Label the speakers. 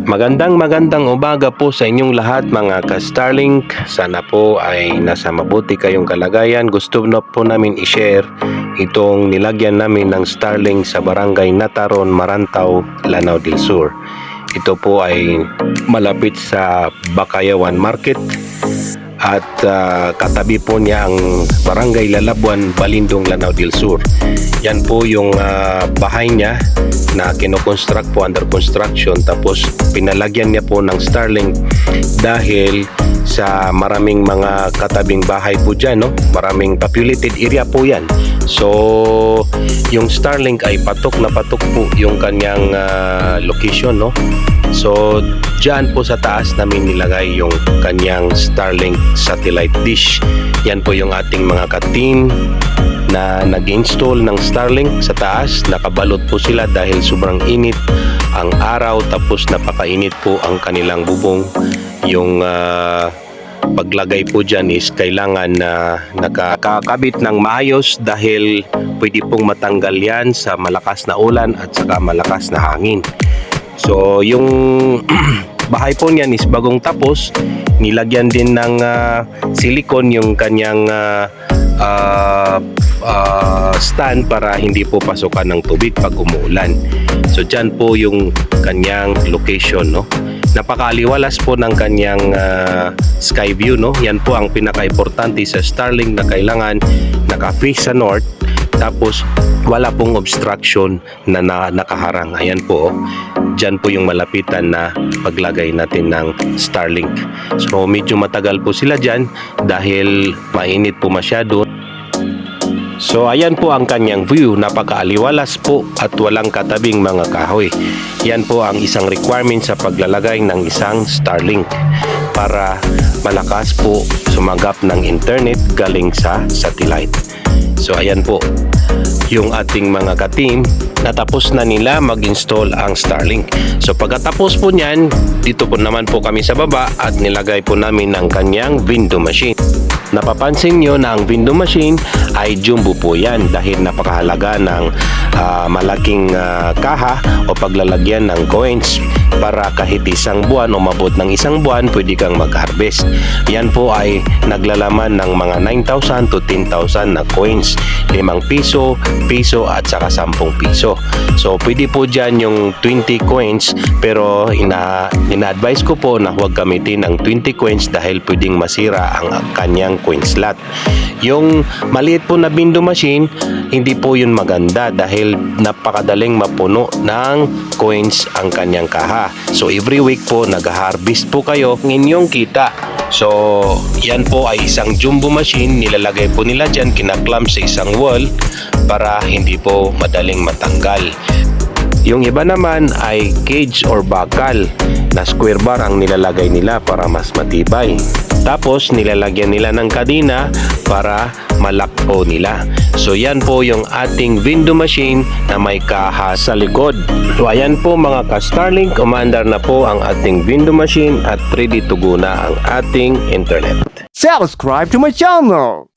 Speaker 1: Magandang umaga po sa inyong lahat mga ka-Starlink. Sana po ay nasa mabuti kayong kalagayan. Gusto na po namin i-share itong nilagyan namin ng Starlink sa Barangay Nataron, Marantao, Lanao del Sur. Ito po ay malapit sa Bakayawan Market at katabi po niya ang Barangay Lalabuan, Balindong, Lanao del Sur. Yan po yung bahay niya na kinoconstruct po, under construction, tapos pinalagyan niya po ng Starlink dahil sa maraming mga katabing bahay po dyan, no? Maraming populated area po yan. So yung Starlink ay patok na patok po yung kanyang location, no? So dyan po sa taas namin nilagay yung kanyang Starlink satellite dish. Yan po yung ating mga ka-team na nag-install ng Starlink sa taas. Nakabalot po sila dahil sobrang init ang araw, tapos napakainit po ang kanilang bubong. Yung paglagay po dyan is kailangan na nakakabit ng maayos dahil pwede pong matanggal yan sa malakas na ulan at saka malakas na hangin. So yung bahay po niyan is bagong tapos, nilagyan din ng silicone yung kanyang stand para hindi po pasukan ng tubig pag umuulan. So dyan po yung kanyang location, no? Napakaliwalas po ng kanyang sky view, no? Yan po ang pinaka-importante sa Starlink, na kailangan naka-face sa north, tapos wala pong obstruction na nakaharang. Ayan po, dyan po yung malapitan na paglagay natin ng Starlink. So medyo matagal po sila dyan dahil mainit po masyado. So ayan po ang kanyang view, napakaaliwalas po at walang katabing mga kahoy. Yan po ang isang requirement sa paglalagay ng isang Starlink para malakas po sumagap ng internet galing sa satellite. So ayan po yung ating mga ka-team, natapos na nila mag-install ang Starlink. So pagkatapos po niyan, dito po naman po kami sa baba at nilagay po namin ang kanyang window machine. Napapansin nyo na ang window machine ay jumbo po yan dahil napakahalaga ng malaking kaha o paglalagyan ng coins para kahit isang buwan o mabot ng isang buwan pwede kang mag-harvest. Yan po ay naglalaman ng mga 9,000 to 10,000 na coins, 5 piso, piso at saka 10 piso. So pwede po dyan yung 20 coins, pero ina-advise ko po na huwag gamitin ng 20 coins dahil pwedeng masira ang kanyang coin slot. Yung maliit po na window machine, hindi po yun maganda dahil napakadaling mapuno ng coins ang kanyang kaha. So every week po nag-harvest po kayo ng inyong kita. So yan po ay isang jumbo machine, nilalagay po nila dyan, kinaklamp sa isang wall para hindi po madaling matanggal. Yung iba naman ay cage or bakal na square bar ang nilalagay nila para mas matibay. Tapos nilalagyan nila ng kadena para malak po nila. So yan po yung ating window machine na may kaha sa likod. So ayan po mga ka-Starlink, umandar na po ang ating window machine at ready to go na ang ating internet.
Speaker 2: Subscribe to my channel!